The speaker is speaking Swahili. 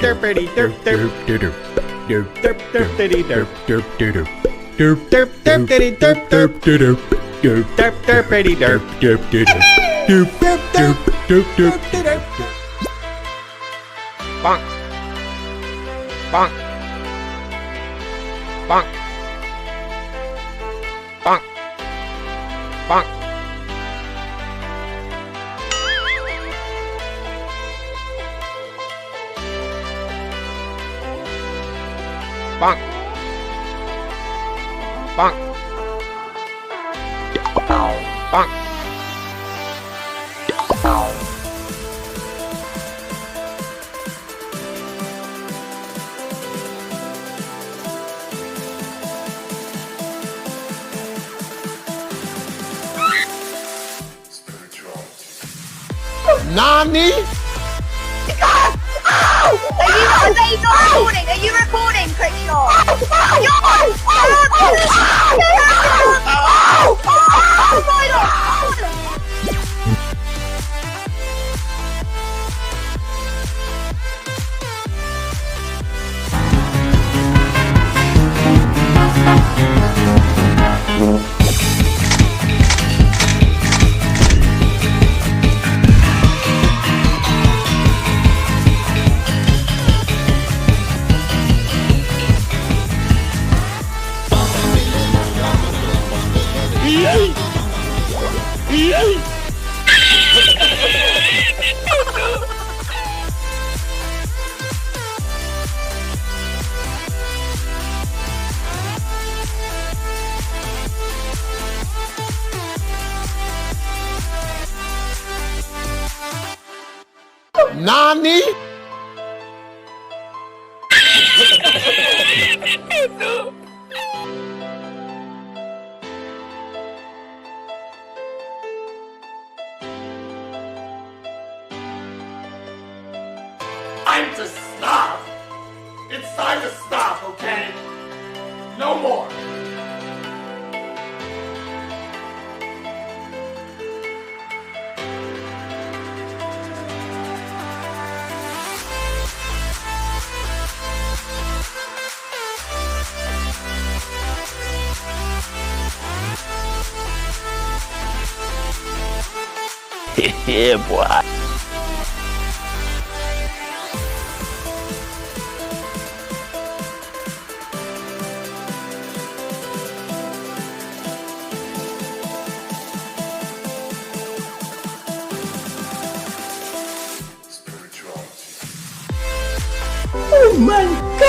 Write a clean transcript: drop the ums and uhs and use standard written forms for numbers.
Derpity derp derp derp derp derp derpity derp derp derp derp derp derpity derp derp derp derp derp derpity derp derp derp derp derp derp derp derp bonk bonk bonk bonk bonk bonk bonk bonk Nani? Are they not recording? Are you recording, Crickshaw? Nani? Time to stop! It's time to stop, okay? No more! Yeah, boy. Oh my God!